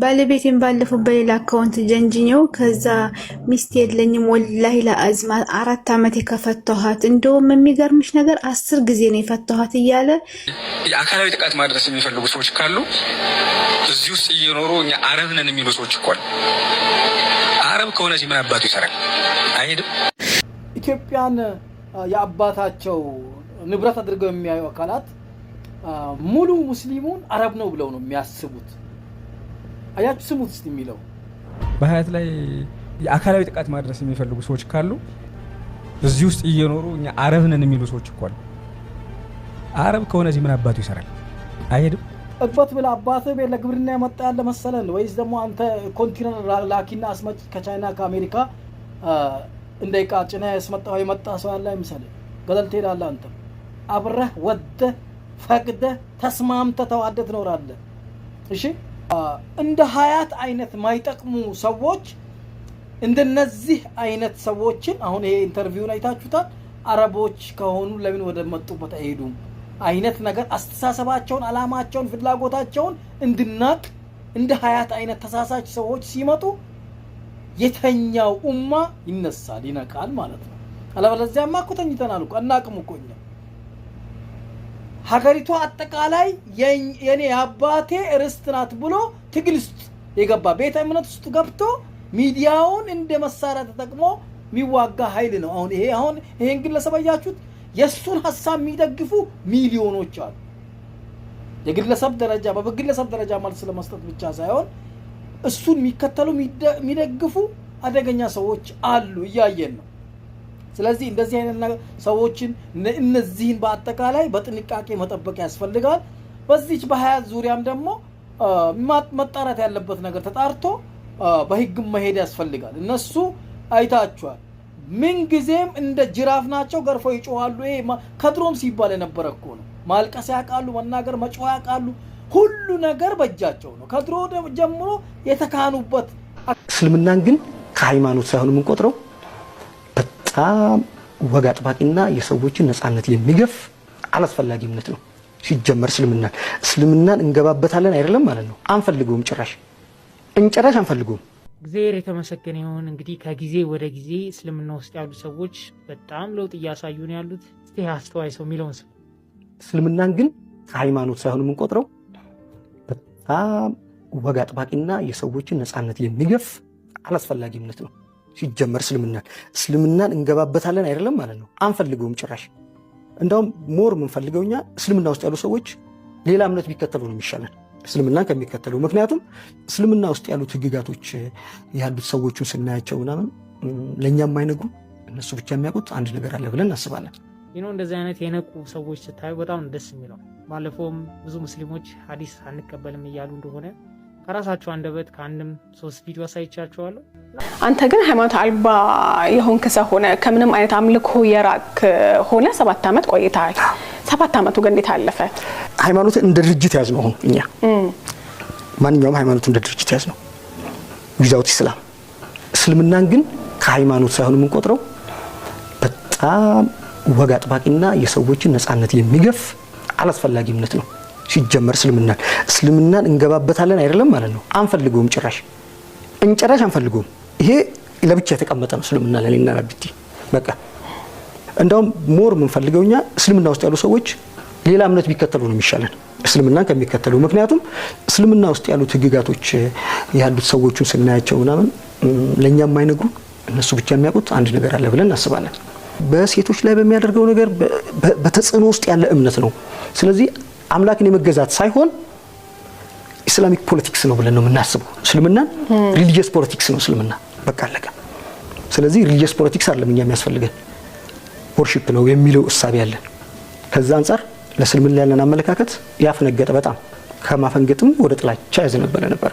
ባለቤቴን ባለፈው በሌላ አካውንት ጀንጅኘው ከዛ ሚስት የለኝም ወላሂ ለአዝማ 4 ዓመት የከፈተኋት እንደውም የሚገርምሽ ነገር 10 ጊዜ ነው የፈተኋት እያለ የአካላዊ ጥቃት ማድረስ የሚፈልጉ ሰዎች ካሉ እዚህ ውስጥ እየኖሩ እኛ አረብ ነን የሚሉ ሰዎች እኮ አረብ ከሆነ እዚህ ምን አባቱ ይሰራል? አይሄድም። ኢትዮጵያን የአባታቸው ንብረት አድርገው የሚያዩ አካላት ሙሉ ሙስሊሙን አረብ ነው ብለው ነው የሚያስቡት። አያችሁ ስሙት እስቲ የሚለው በሀያት ላይ የአካላዊ ጥቃት ማድረስ የሚፈልጉ ሰዎች ካሉ እዚህ ውስጥ እየኖሩ እኛ አረብ ነን የሚሉ ሰዎች እኮ አረብ ከሆነ እዚህ ምን አባቱ ይሰራል? አይሄድም። እበት ብለ አባትህ ቤት ለግብርና ያመጣ ያለ መሰለን ወይስ ደግሞ አንተ ኮንቲነር ላኪና አስመጭ ከቻይና ከአሜሪካ እንደይቃ ጭና ያስመጣው የመጣ ሰው ያለ አይመስልም። ገደል ትሄዳለህ አንተ አብረህ ወደህ ፈቅደህ ተስማምተህ ተዋደህ ትኖራለህ። እሺ እንደ ሀያት አይነት ማይጠቅሙ ሰዎች እንደነዚህ አይነት ሰዎችን አሁን ይሄ ኢንተርቪው ላይ ታችሁታል። አረቦች ከሆኑ ለምን ወደ መጡበት አይሄዱም አይነት ነገር አስተሳሰባቸውን አላማቸውን ፍላጎታቸውን እንድናቅ እንደ ሀያት አይነት ተሳሳች ሰዎች ሲመጡ የተኛው ኡማ ይነሳል ይነቃል ማለት ነው። አለበለዚያማ እኮ ተኝተናል እኮ አናቅም እኮ እኛ ሀገሪቷ አጠቃላይ የኔ አባቴ ርስት ናት ብሎ ትግል ውስጥ የገባ ቤተ እምነት ውስጥ ገብቶ ሚዲያውን እንደ መሳሪያ ተጠቅሞ የሚዋጋ ኃይል ነው። አሁን ይሄን ግለሰብ አያችሁት? የሱን ሐሳብ የሚደግፉ ሚሊዮኖች አሉ። የግለሰብ ደረጃ በግለሰብ ደረጃ ማለት ስለመስጠት ብቻ ሳይሆን እሱን የሚከተሉ የሚደግፉ አደገኛ ሰዎች አሉ፣ እያየን ነው። ስለዚህ እንደዚህ አይነት ሰዎችን እነዚህን በአጠቃላይ በጥንቃቄ መጠበቅ ያስፈልጋል። በዚች በሀያት ዙሪያም ደግሞ መጣራት ያለበት ነገር ተጣርቶ በህግ መሄድ ያስፈልጋል። እነሱ አይታችኋል ምን ጊዜም እንደ ጅራፍ ናቸው፣ ገርፈው ይጮሃሉ። ይሄ ከድሮም ሲባል የነበረ እኮ ነው። ማልቀስ ያውቃሉ፣ መናገር መጮህ ያውቃሉ። ሁሉ ነገር በእጃቸው ነው። ከድሮ ጀምሮ የተካኑበት። እስልምናን ግን ከሃይማኖት ሳይሆን የምንቆጥረው በጣም ወግ አጥባቂና የሰዎችን ነፃነት የሚገፍ አላስፈላጊ እምነት ነው። ሲጀመር እስልምናን እንገባበታለን አይደለም ማለት ነው። አንፈልገውም፣ ጭራሽ አንፈልገውም። እግዚአብሔር የተመሰገነ ይሁን። እንግዲህ ከጊዜ ወደ ጊዜ እስልምና ውስጥ ያሉ ሰዎች በጣም ለውጥ እያሳዩ ነው ያሉት። እስቲ አስተዋይ ሰው የሚለውን ሰው እስልምናን ግን ከሃይማኖት ሳይሆን የምንቆጥረው በጣም ወግ አጥባቂና የሰዎችን ነፃነት የሚገፍ አላስፈላጊ እምነት ነው። ሲጀመር እስልምናን እንገባበታለን አይደለም ማለት ነው። አንፈልገውም፣ ጭራሽ እንደውም ሞር የምንፈልገውኛ እስልምና ውስጥ ያሉ ሰዎች ሌላ እምነት ቢከተሉ ነው የሚሻለን እስልምናን ከሚከተሉ። ምክንያቱም እስልምና ውስጥ ያሉት ህግጋቶች ያሉት ሰዎችን ስናያቸው ምናምን ለኛ የማይነግሩ እነሱ ብቻ የሚያውቁት አንድ ነገር አለ ብለን እናስባለን። እንደዚህ አይነት የነቁ ሰዎች ስታዩ በጣም ደስ የሚለው። ባለፈውም ብዙ ሙስሊሞች ሐዲስ አንቀበልም እያሉ እንደሆነ ከራሳቸው አንደበት ከአንድም 3 ቪዲዮ አሳይቻቸዋለሁ። አንተ ግን ሃይማኖት አልባ የሆንክ ሰው ሆነ ከምንም አይነት አምልኮ የራክ ሆነ 7 ዓመት ቆይተሃል። 7 ዓመቱ ግን እንዴት አለፈ? ሃይማኖት እንደ ድርጅት ያዝ ነው። እኛ ማንኛውም ሃይማኖት እንደ ድርጅት ያዝ ነው ዊዛውት ኢስላም። እስልምናን ግን ከሃይማኖት ሳይሆን የምንቆጥረው በጣም ወግ አጥባቂና የሰዎችን ነፃነት የሚገፍ አላስፈላጊ እምነት ነው። ሲጀመር እስልምናን እንገባበታለን አይደለም ማለት ነው። አንፈልገውም፣ ጭራሽ አንፈልገውም። ይሄ ለብቻ የተቀመጠ ነው እስልምና ለኔና ለብቲ በቃ። እንደውም ሞር የምንፈልገውኛ እስልምና ውስጥ ያሉ ሰዎች ሌላ እምነት ቢከተሉ ነው የሚሻለን እስልምናን ከሚከተሉ። ምክንያቱም እስልምና ውስጥ ያሉት ህግጋቶች ያሉት ሰዎችን ስናያቸው ምናምን ለኛ የማይነግሩ እነሱ ብቻ የሚያውቁት አንድ ነገር አለ ብለን እናስባለን። በሴቶች ላይ በሚያደርገው ነገር በተጽዕኖ ውስጥ ያለ እምነት ነው። ስለዚህ አምላክን የመገዛት ሳይሆን ኢስላሚክ ፖለቲክስ ነው ብለን ነው የምናስበው። እስልምናን ሪሊጂየስ ፖለቲክስ ነው እስልምና በቃ አለቀ። ስለዚህ ሪሊጂየስ ፖለቲክስ አይደለም እኛ የሚያስፈልገን ወርሺፕ ነው የሚለው እሳቤ ያለን። ከዛ አንፃር ለእስልምና ያለን አመለካከት ያፈነገጠ በጣም ከማፈንገጥም ወደ ጥላቻ ያዘነበለ ነበር።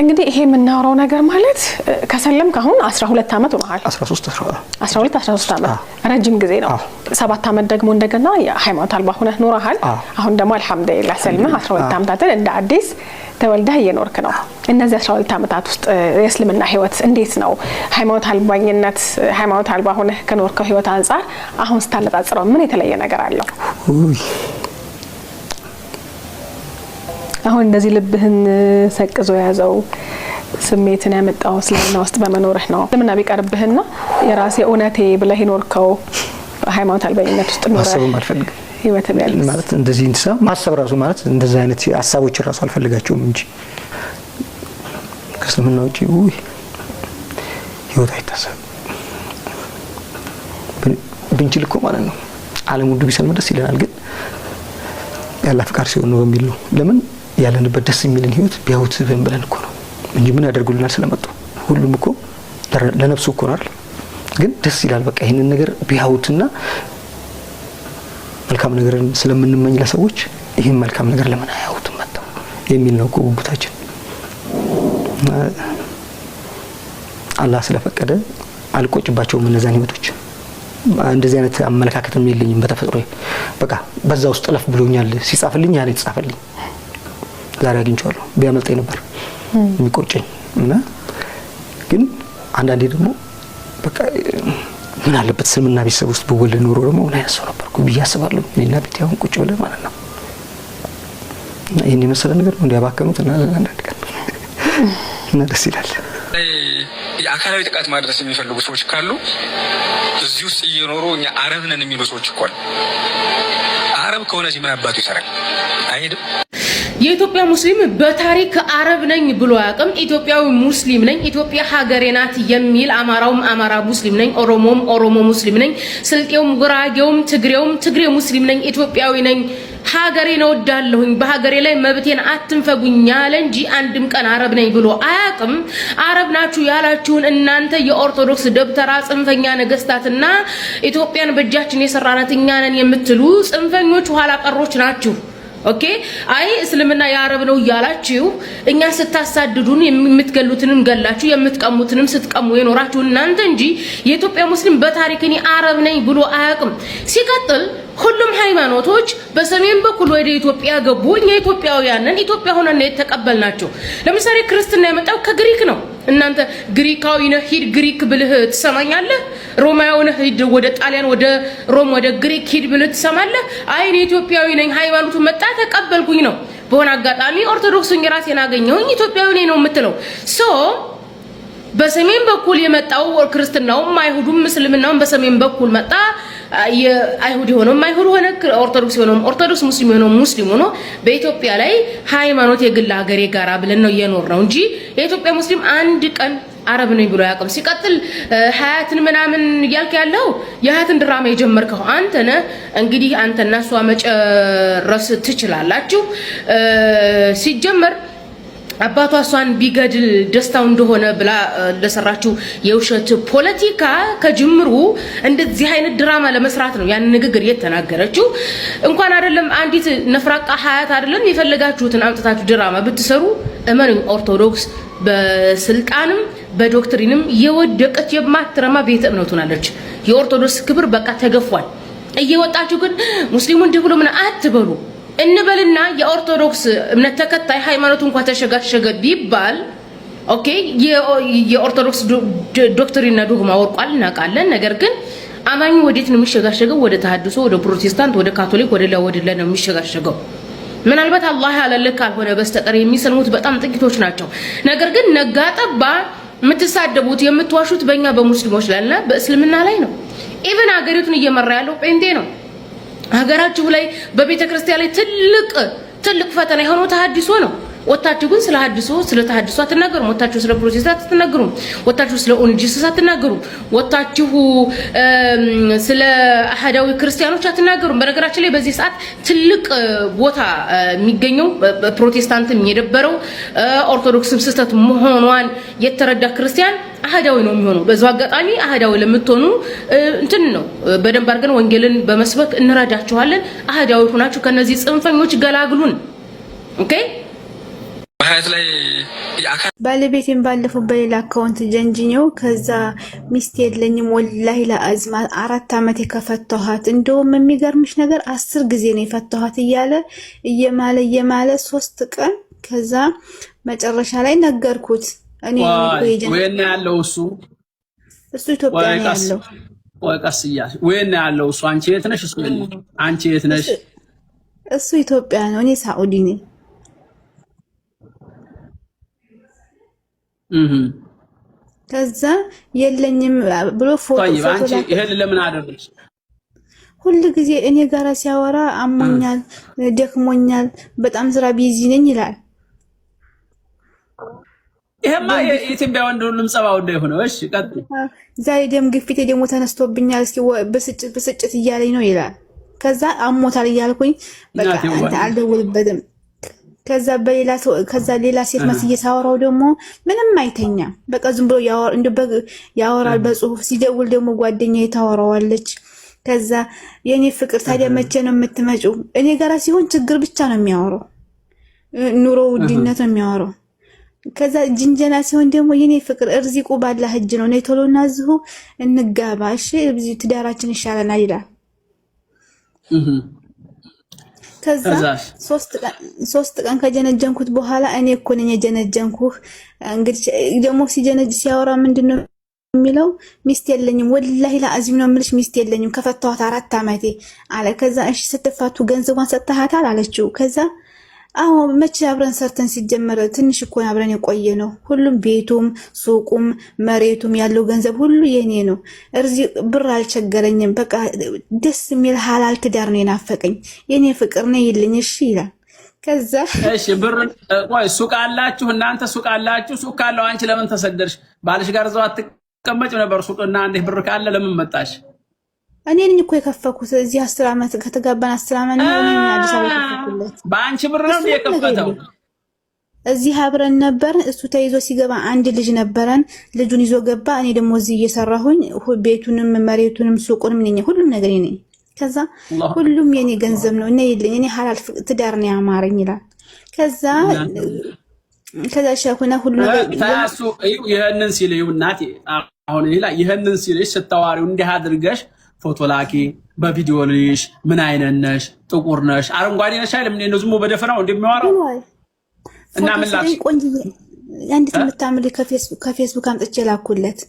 እንግዲህ ይሄ የምናወራው ነገር ማለት ከሰለምክ አሁን 12 ዓመት ሆነሃል። 13 ዓመት ረጅም ጊዜ ነው። 7 ዓመት ደግሞ እንደገና የሃይማኖት አልባ ሆነህ ኖረሃል። አሁን ደግሞ አልহামዱሊላህ ሰልመህ 12 ዓመታትን እንደ አዲስ ተወልደህ እየኖርክ ነው። እነዚህ 12 ዓመታት ውስጥ የእስልምና ህይወት እንዴት ነው? ሃይማኖት አልባ ሆነህ ከኖርከው ህይወት አንፃር አሁን ስታነጻጽረው ምን የተለየ ነገር አለው? አሁን እንደዚህ ልብህን ሰቅዞ ያዘው ስሜትን ያመጣው እስልምና ውስጥ በመኖርህ ነው። ለምን ቢቀርብህና የራሴ እውነቴ ብለህ ይኖርከው ሃይማኖት አልበኝነት ውስጥ ነው ማሰብ ማልፈልግ ህይወት ቢያል ማለት እንደዚህ እንሳ ማሰብ ራሱ ማለት እንደዚህ አይነት ሐሳቦች ራሱ አልፈልጋቸውም እንጂ ከእስልምና ውጪ ህይወት አይታሰብ ብንችል እኮ ማለት ነው ዓለም ሁሉ ቢሰልም ደስ ይለናል። ግን ያላ ፍቃድ ሲሆን ነው በሚል ነው። ለምን ያለንበት ደስ የሚልን ህይወት ቢያውት ብለን እኮ ነው እንጂ ምን ያደርጉልናል ስለመጡ ሁሉም እኮ ለነፍሱ እኮ ነው አይደል? ግን ደስ ይላል በቃ ይሄንን ነገር ቢያውትና መልካም ነገርን ስለምንመኝ ለሰዎች ይሄን መልካም ነገር ለምን አያውቱም መጣው የሚል ነው እኮ ጉጉታችን። አላህ ስለፈቀደ አልቆጭባቸውም እነዛን ህይወቶች። እንደዚህ አይነት አመለካከትም የለኝም በተፈጥሮ በቃ በዛ ውስጥ ለፍ ብሎኛል ሲጻፍልኝ ያለ ተጻፈልኝ ዛሬ አግኝቻለሁ ቢያመልጠኝ ነበር የሚቆጨኝ እና ግን አንዳንዴ ደግሞ በቃ ምን አለበት ስምና ቤተሰብ ውስጥ በወልድ ኖሮ ደግሞ ምን አይነት ሰው ነበርኩ ብዬ አስባለሁ። እኔና ቤት ያውን ቁጭ ብለን ማለት ነው እና ይሄን የመሰለ ነገር ነው እንዲያባከኑት እና አንዳንድ ቀን እና ደስ ይላል። የአካላዊ ጥቃት ማድረስ የሚፈልጉ ሰዎች ካሉ እዚህ ውስጥ እየኖሩ እኛ አረብ ነን የሚሉ ሰዎች እኮ አሉ። አረብ ከሆነ ምን አባቱ ይሰራል? አይሄድም። የኢትዮጵያ ሙስሊም በታሪክ አረብ ነኝ ብሎ ያቀም ኢትዮጵያዊ ሙስሊም ነኝ ኢትዮጵያ ሀገሬ ናት የሚል አማራውም አማራ ሙስሊም ነኝ ኦሮሞም ኦሮሞ ሙስሊም ነኝ ስልጤውም ጉራጌውም ትግሬውም ትግሬ ሙስሊም ነኝ ኢትዮጵያዊ ነኝ ሀገሬን እወዳለሁኝ በሀገሬ ላይ መብቴን አትንፈጉኝ ያለ እንጂ አንድም ቀን አረብ ነኝ ብሎ አያቅም። አረብ ናችሁ ያላችሁን እናንተ የኦርቶዶክስ ደብተራ ጽንፈኛ ነገስታትና ኢትዮጵያን በእጃችን የሰራናት እኛ ነን የምትሉ ጽንፈኞች ኋላ ቀሮች ናችሁ። ኦኬ አይ እስልምና ያረብ ነው ያላችሁ እኛ ስታሳድዱን የምትገሉትንም ገላችሁ የምትቀሙትንም ስትቀሙ የኖራችሁ እናንተ እንጂ የኢትዮጵያ ሙስሊም በታሪክኒ አረብ ነኝ ብሎ አያቅም። ሲቀጥል ሁሉም ሃይማኖቶች በሰሜን በኩል ወደ ኢትዮጵያ ገቡ። እኛ ኢትዮጵያውያንን ኢትዮጵያ ሆነን የተቀበልናቸው። ለምሳሌ ክርስትና የመጣው ከግሪክ ነው። እናንተ ግሪካዊ ነህ ሂድ ግሪክ ብልህ ትሰማኛለህ? ሮማዊ ነህ ሂድ ወደ ጣሊያን ወደ ሮም ወደ ግሪክ ሂድ ብልህ ትሰማለህ? አይ እኔ ኢትዮጵያዊ ነኝ ሃይማኖቱ መጣ ተቀበልኩኝ ነው። በሆነ አጋጣሚ ኦርቶዶክስን ራሴን አገኘሁኝ ኢትዮጵያዊ ነኝ ነው የምትለው። ሶ በሰሜን በኩል የመጣው ክርስትናውም አይሁዱም እስልምናውም በሰሜን በኩል መጣ። የአይሁድ የሆነው አይሁድ ሆነ ኦርቶዶክስ የሆነው ኦርቶዶክስ ሙስሊም የሆነው ሙስሊም ሆኖ በኢትዮጵያ ላይ ሃይማኖት የግል ሀገሬ ጋራ ብለን ነው የኖር ነው እንጂ የኢትዮጵያ ሙስሊም አንድ ቀን አረብ ነኝ ብሎ ያቀም። ሲቀጥል ሀያትን ምናምን ያልክ ያለው የሀያትን ድራማ የጀመርከው አንተ ነህ። እንግዲህ አንተና እሷ መጨረስ ትችላላችሁ። ሲጀመር አባቷ እሷን ቢገድል ደስታው እንደሆነ ብላ ለሰራችው የውሸት ፖለቲካ ከጅምሩ እንደዚህ አይነት ድራማ ለመስራት ነው ያን ንግግር የተናገረችው። እንኳን አይደለም አንዲት ነፍራቃ ሀያት አይደለም የፈለጋችሁትን አምጥታችሁ ድራማ ብትሰሩ እመኑኝ ኦርቶዶክስ በስልጣንም በዶክትሪንም የወደቀች የማትረማ ቤተ እምነት ሆናለች። የኦርቶዶክስ ክብር በቃ ተገፏል። እየወጣችሁ ግን ሙስሊሙ እንዲህ ብሎ ምን አትበሉ እንበልና የኦርቶዶክስ እምነት ተከታይ ሃይማኖቱ እንኳን ተሸጋሸገ ቢባል ኦኬ የኦርቶዶክስ ዶክትሪንና ዶግማ ወርቋል እናውቃለን። ነገር ግን አማኙ ወዴት ነው የሚሸጋሸገው? ወደ ተሐድሶ ወደ ፕሮቴስታንት ወደ ካቶሊክ ወደ ላ ነው የሚሸጋሸገው። ምናልባት አላህ ያለልክ ካልሆነ በስተቀር የሚሰልሙት በጣም ጥቂቶች ናቸው። ነገር ግን ነጋጠባ የምትሳደቡት የምትዋሹት በእኛ በሙስሊሞች ላይና በእስልምና ላይ ነው። ኢቭን ሀገሪቱን እየመራ ያለው ጴንጤ ነው። ሀገራችሁ ላይ በቤተ ክርስቲያን ላይ ትልቅ ፈተና የሆነው ተሐድሶ ነው። ወጣችሁ ግን ስለ ሐድሶ ስለ ተሐድሶ አትናገሩም። ወጣችሁ ስለ ፕሮቴስታንት አትናገሩም። ወጣችሁ ስለ ኦንጂስስ አትናገሩም። ወጣችሁ ስለ አህዳዊ ክርስቲያኖች አትናገሩም። በነገራችን ላይ በዚህ ሰዓት ትልቅ ቦታ የሚገኘው ፕሮቴስታንትም የደበረው ኦርቶዶክስም ስህተት መሆኗን የተረዳ ክርስቲያን አህዳዊ ነው የሚሆነው። በዛው አጋጣሚ አህዳዊ ለምትሆኑ እንትን ነው በደንብ አድርገን ወንጌልን በመስበክ እንረዳችኋለን። አህዳዊ ሆናችሁ ከነዚህ ጽንፈኞች ገላግሉን። ኦኬ በሀያት ላይ ባለቤቴን ባለፈው በሌላ አካውንት ጀንጅኘው ከዛ ሚስት የለኝም ወላሂ ለአዝማ 4 ዓመት የከፈተኋት እንደውም የሚገርምሽ ነገር 10 ጊዜ ነው የፈተኋት እየማለ 3 ቀን ከዛ መጨረሻ ላይ ነገርኩት። እኔ ወይና ያለው እሱ ኢትዮጵያ ነው ያለው። ወቀስያ ወይና ያለው እሱ አንቺ የት ነሽ? እሱ አንቺ የት ነሽ? እሱ ኢትዮጵያ ነው፣ እኔ ሳኡዲ ነኝ። ከዛ የለኝም ብሎ ፎቶ አንቺ ይሄን ለምን አደረግሽ? ሁሉ ጊዜ እኔ ጋር ሲያወራ አሞኛል፣ ደክሞኛል፣ በጣም ስራ ቢዚ ነኝ ይላል። ይሄማ የኢትዮጵያ ወንድ ሁሉም ጸባው እንደሆነ እሺ፣ ቀጥል። ዛሬ ደም ግፊቴ ደግሞ ተነስቶብኛል፣ እስኪ ብስጭት እያለኝ ነው ይላል። ከዛ አሞታል እያልኩኝ በቃ አንተ አልደውልበትም። ከዛ ሌላ ሴት መስዬ ሳወራው ደግሞ ምንም አይተኛ፣ በቃ ዝም ብሎ ያወራል በጽሁፍ። ሲደውል ደግሞ ጓደኛዬ ታወራዋለች። ከዛ የኔ ፍቅር ታዲያ መቼ ነው የምትመጪው? እኔ ጋራ ሲሆን ችግር ብቻ ነው የሚያወራው፣ ኑሮ ውድነት ነው የሚያወራው። ከዛ ጅንጀና ሲሆን ደግሞ የኔ ፍቅር እርዚቁ ባላህ እጅ ነው፣ ነይ ቶሎና እዚሁ እንጋባ እሺ፣ ትዳራችን ይሻለናል ይላል። ከዛ 3 ቀን ከጀነጀንኩት በኋላ እኔ እኮ ነኝ የጀነጀንኩህ። እንግዲህ ደግሞ ሲያወራ ምንድነው የሚለው? ሚስት የለኝም ወላሂ ለአዚም ነው የምልሽ፣ ሚስት የለኝም ከፈታኋት 4 ዓመቴ አለ። ከዛ እሺ ስትፋቱ ገንዘቧን ሰጥተሃታል አለችው። ከዛ አዎ መቼ አብረን ሰርተን ሲጀመር ትንሽ እኮ አብረን የቆየ ነው። ሁሉም ቤቱም ሱቁም መሬቱም ያለው ገንዘብ ሁሉ የኔ ነው። ብር አልቸገረኝም። በቃ ደስ የሚል ሐላል ትዳር ነው የናፈቀኝ። የኔ ፍቅር ነው ይልኝ እሺ ይላል። ከዛ እሺ ብር ቆይ ሱቅ አላችሁ እናንተ? ሱቅ አላችሁ? ሱቅ ካለው አንቺ ለምን ተሰደርሽ? ባልሽ ጋር እዛው አትቀመጭም ነበር? ሱቅና እንዴ ብር ካለ ለምን መጣሽ? እኔ ነኝ እኮ የከፈኩት። እዚህ 10 ዓመት ከተጋባን 10 ዓመት ነው አዲስ አበባ የከፈኩለት። በአንቺ ብር ነው የከፈተው? እዚህ አብረን ነበር። እሱ ተይዞ ሲገባ አንድ ልጅ ነበረን። ልጁን ይዞ ገባ። እኔ ደግሞ እዚህ እየሰራሁኝ ቤቱንም መሬቱንም ሱቁንም ነኝ፣ ሁሉም ነገር ነኝ። ከዛ ሁሉም የኔ ገንዘብ ነው እና ይልኝ እኔ ሐላል ትዳር ነው ያማረኝ ይላል። ከዛ ሸኹና ሁሉ ነገር ታሱ ይሄንን ሲልዩ እናቴ አሁን ይሄንን ሲልሽ ስታዋሪው እንዲህ አድርገሽ ፎቶ ላኪ በቪዲዮ ልሽ ምን አይነት ነሽ? ጥቁር ነሽ? አረንጓዴ ነሽ? አይልም እንዴ? ዝም በደፈናው እንደሚያወራው እና ምን ላክሽ? ቆንጆ አንድ ተምታምሪ ከፌስቡክ አምጥቼ ላኩለት።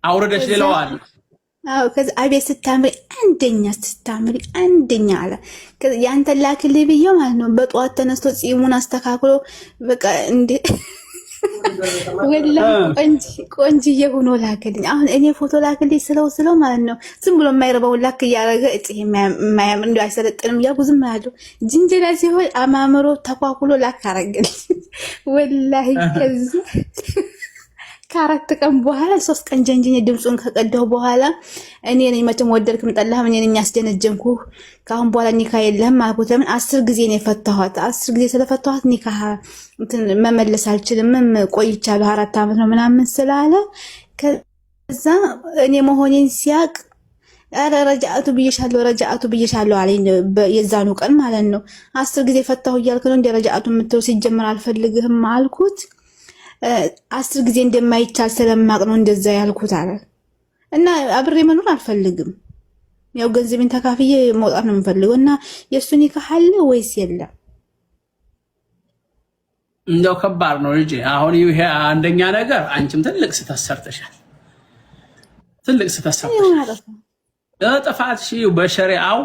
አውርደሽ ሌላዋል። አዎ ከዛ አቤት ስታምሪ አንደኛ አለ። ከዛ ያንተ ላክልኝ ብዬው ማለት ነው። በጧት ተነስቶ ጺሙን አስተካክሎ በቃ እንዴ ወላሂ ቆንጅዬ ሆኖ ላክልኝ። አሁን እኔ ፎቶ ላክልኝ ስለው ማለት ነው ዝም ብሎ የማይረባው ላክ እያደረገ የማያምር እንዲ አይሰለጥንም እያልኩ ዝም አለው። ጅንጀና ሲሆን አማምሮ ተኳኩሎ ላክ አረገልኝ ወላሂ። ከዚህ ከ4 ቀን በኋላ 3 ቀን ጀንጅኝ ድምፁን ከቀዳው በኋላ እኔ ነኝ መቼም ወደድክም ጠላህም እኔ ነኝ ያስጀነጀንኩህ። ካሁን በኋላ ኒካ የለህም አልኩት። ለምን 10 ጊዜ ነው የፈታኋት። 10 ጊዜ ስለፈታኋት ኒካ መመለስ አልችልም፣ ቆይቻለሁ 4 ዓመት ነው ምናምን ስላለ ከዛ እኔ መሆኔን ሲያቅ አረ ረጃአቱ ብዬሻለሁ አለኝ። የዛኑ ቀን ማለት ነው 10 ጊዜ ፈታሁ እያልክ ነው እንደ ረጃአቱ የምትለው? ሲጀመር አልፈልግህም አልኩት። 10 ጊዜ እንደማይቻል ስለማቅ ነው እንደዛ ያልኩት አለ። እና አብሬ መኖር አልፈልግም፣ ያው ገንዘቤን ተካፍዬ መውጣት ነው የምፈልገው። እና የእሱ ኒካህ አለ ወይስ የለም? እንደው ከባድ ነው እንጂ አሁን ይሄ አንደኛ ነገር አንቺም ትልቅ ስህተት ሰርተሻል። ጥፋትሽ በሸሪዓው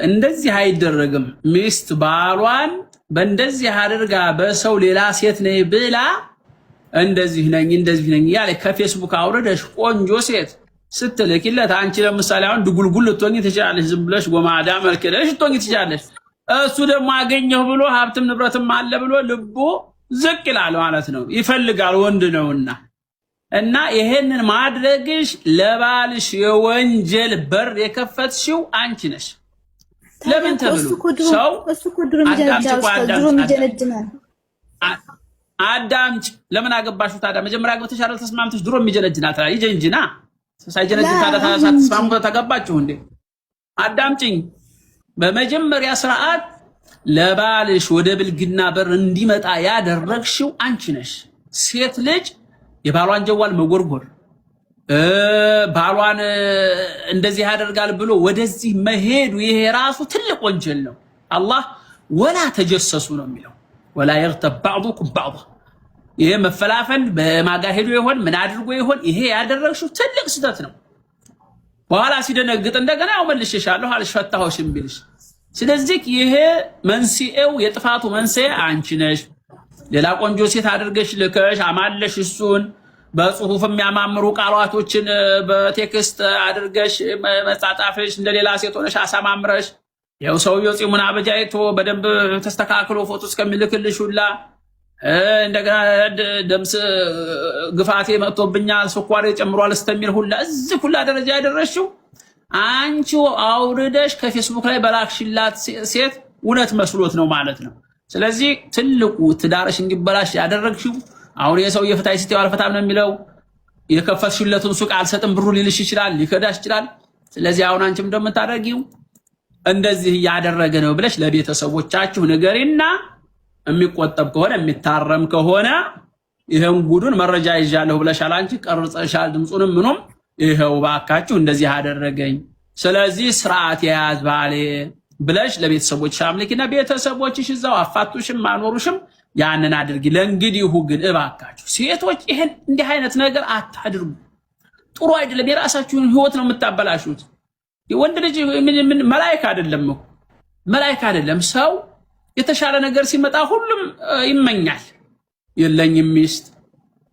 እንደዚህ አይደረግም። ሚስት ባሏን በእንደዚህ አድርጋ በሰው ሌላ ሴት ነኝ ብላ እንደዚህ ነኝ ያለ ከፌስቡክ አውረደሽ ቆንጆ ሴት ስትልኪለት አንቺ ለምሳሌ አሁን ድጉልጉል ልትሆኚ ትችላለሽ። ዝም ብለሽ ጎማዳ መልከሽ ልትሆኚ ትችላለሽ። እሱ ደግሞ አገኘሁ ብሎ ሀብትም ንብረትም አለ ብሎ ልቡ ዝቅ ይላል ማለት ነው። ይፈልጋል ወንድ ነውና እና ይሄንን ማድረግሽ ለባልሽ የወንጀል በር የከፈትሽው አንቺ ነሽ። ለምን ተብሎ ሰው አዳምጭ። ለምን አገባሽው ታዲያ? መጀመሪያ አግብተሽ አይደል ተስማምተሽ? ድሮ የሚጀነጅናት ይጀንጅና ሳይጀነጅን ታዲያ ተስማምቶ ተገባችሁ እንዴ? አዳምጭኝ። በመጀመሪያ ስርዓት ለባልሽ ወደ ብልግና በር እንዲመጣ ያደረግሽው አንቺ ነሽ። ሴት ልጅ የባሏን ጀዋል መጎርጎር ባሏን እንደዚህ ያደርጋል ብሎ ወደዚህ መሄዱ ይሄ ራሱ ትልቅ ወንጀል ነው። አላህ ወላ ተጀሰሱ ነው የሚለው፣ ወላ يغتب بعضكم بعضا። ይሄ መፈላፈል በማጋሄዱ ይሆን ምን አድርጎ ይሆን ይሄ ያደረግሽው ትልቅ ስህተት ነው። በኋላ ሲደነግጥ እንደገና ያው መልሽሻለሁ አልፈታሁሽም ቢልሽ፣ ስለዚህ ይሄ መንስኤው የጥፋቱ መንስኤ አንቺ ነሽ። ሌላ ቆንጆ ሴት አድርገሽ ልከሽ አማለሽ እሱን በጽሁፍ የሚያማምሩ ቃላቶችን በቴክስት አድርገሽ መጻጻፍሽ እንደሌላ ሴት ሆነሽ አሳማምረሽ ያው ሰውየው ፂሙን አበጃይቶ በደንብ ተስተካክሎ ፎቶ እስከሚልክልሽ ሁላ እንደገና ደምስ ግፋቴ መጥቶብኛል ስኳሬ ጨምሯል እስከሚል ሁላ እዚህ ሁላ ደረጃ ያደረሽው አንቺ አውርደሽ ከፌስቡክ ላይ በላክሽላት ሴት እውነት መስሎት ነው ማለት ነው። ስለዚህ ትልቁ ትዳርሽ እንዲበላሽ ያደረግሽው አሁን የሰው የፍታይ ሲተው አልፈታም ነው የሚለው የከፈትሽለቱን ሱቅ አልሰጥም ብሩ ሊልሽ ይችላል ሊከዳሽ ይችላል። ስለዚህ አሁን አንቺም እንደምታደርጊው እንደዚህ ያደረገ ነው ብለሽ ለቤተሰቦቻችሁ ንገሪና የሚቆጠብ ከሆነ የሚታረም ከሆነ ይሄን ጉዱን መረጃ ይዣለሁ ብለሻል አንቺ ቀርጸሻል ድምጹንም ምኑም ይሄው ባካችሁ እንደዚህ ያደረገኝ ስለዚህ ስርዓት የያዝ ባሌ ብለሽ ለቤተሰቦች አምልኪና ቤተሰቦችሽ እዛው አፋቱሽም ማኖሩሽም ያንን አድርጊ። ለእንግዲሁ ግን እባካችሁ ሴቶች ይሄን እንዲህ አይነት ነገር አታድርጉ። ጥሩ አይደለም። የራሳችሁን ህይወት ነው የምታበላሹት። የወንድ ልጅ ምን መላእክት አይደለም እኮ መላእክት አይደለም። ሰው የተሻለ ነገር ሲመጣ ሁሉም ይመኛል። የለኝም ሚስት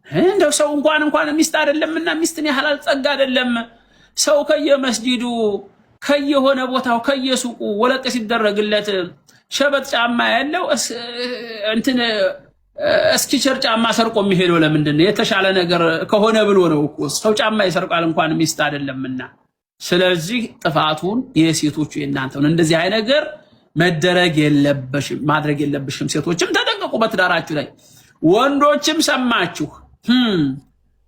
እንደው ሰው እንኳን ሚስት አይደለምና ሚስትን ያህላል ጸጋ አይደለም። ሰው ከየመስጂዱ ከየሆነ ቦታው ከየሱቁ ወለቅ ሲደረግለት ሸበት ጫማ ያለው እንትን እስኪቸር ጫማ ሰርቆ የሚሄደው ለምንድን ነው? የተሻለ ነገር ከሆነ ብሎ ነው እኮ ሰው ጫማ ይሰርቃል እንኳን ሚስት አይደለምና። ስለዚህ ጥፋቱን የሴቶቹ የእናንተ ነው። እንደዚህ አይነት ነገር መደረግ የለበሽም ማድረግ የለብሽም። ሴቶችም ተጠንቀቁ በትዳራችሁ ላይ። ወንዶችም ሰማችሁ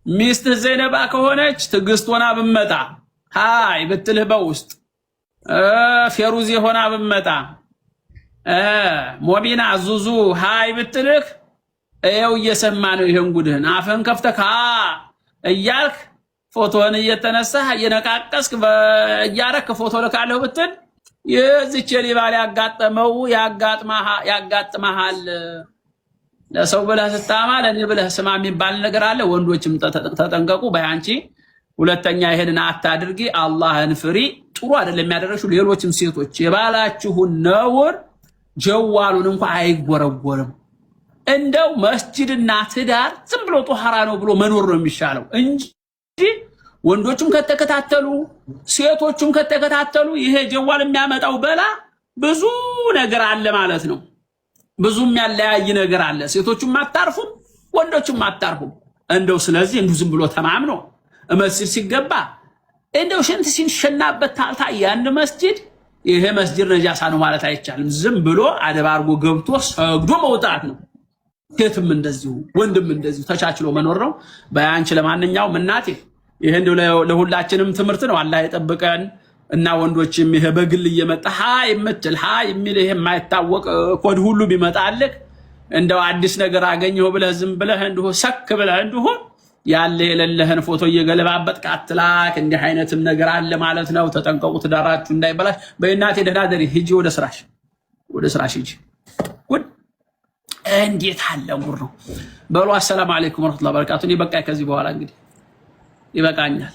ሚስት ዘይነባ ከሆነች ትግስት ሆና ብመጣ ሃይ ብትልህ በውስጥ ፌሩዚ ሆና ብመጣ ሞቢና ዙዙ ሃይ ብትልህ እየው እየሰማ ነው ይሄን ጉድህን አፈን ከፍተህ እያልክ ፎቶን እየተነሳህ እየነቃቀስክ በእያረክ ፎቶ ልካለሁ ብትል የዚች ሊባል ያጋጠመው ያጋጥማሃል። ለሰው ብለህ ስታማ ለኔ ብለህ ስማ የሚባል ነገር አለ። ወንዶችም ተጠንቀቁ። በአንቺ ሁለተኛ ይሄንን አታድርጊ። አላህን ፍሪ። ጥሩ አይደለም የሚያደርሹ ሌሎችም ሴቶች የባላችሁን ነውር ጀዋሉን እንኳን አይጎረጎርም። እንደው መስጂድና ትዳር ዝም ብሎ ጧሃራ ነው ብሎ መኖር ነው የሚሻለው እንጂ ወንዶችም ከተከታተሉ ሴቶችም ከተከታተሉ ይሄ ጀዋል የሚያመጣው በላ ብዙ ነገር አለ ማለት ነው። ብዙም ያለያይ ነገር አለ። ሴቶችም አታርፉም ወንዶችም አታርፉም። እንደው ስለዚህ እንዱ ዝም ብሎ ተማምኖ መስጂድ ሲገባ እንደው ሽንት ሲንሸናበት ታልታ ያን መስጂድ ይሄ መስጂድ ነጃሳ ነው ማለት አይቻልም። ዝም ብሎ አደባርጎ ገብቶ ሰግዶ መውጣት ነው። ሴትም እንደዚሁ ወንድም እንደዚሁ ተቻችሎ መኖር ነው። በአንቺ ለማንኛውም እናቴ ይሄ እንደው ለሁላችንም ትምህርት ነው። አላህ ይጠብቀን እና ወንዶችም ይሄ በግል እየመጣ ሃይ የምትል ሃይ የሚል ይሄ የማይታወቅ ኮድ ሁሉ ቢመጣልክ እንደው አዲስ ነገር አገኘው ብለህ ዝም ብለህ እንደው ሰክ ብለህ እንደው ያለ የሌለህን ፎቶ እየገለባበጥክ አትላክ። እንዲህ አይነትም ነገር አለ ማለት ነው። ተጠንቀቁ ትዳራችሁ እንዳይበላሽ። በእናቴ ደህና ደሪ ሂጂ ወደ ስራሽ ሂጂ። ጉድ እንዴት አለ ጉድ ነው በሉ። አሰላሙ አለይኩም ወራህመቱላሂ ወበረካቱ። እኔ በቃ ከዚህ በኋላ እንግዲህ ይበቃኛል።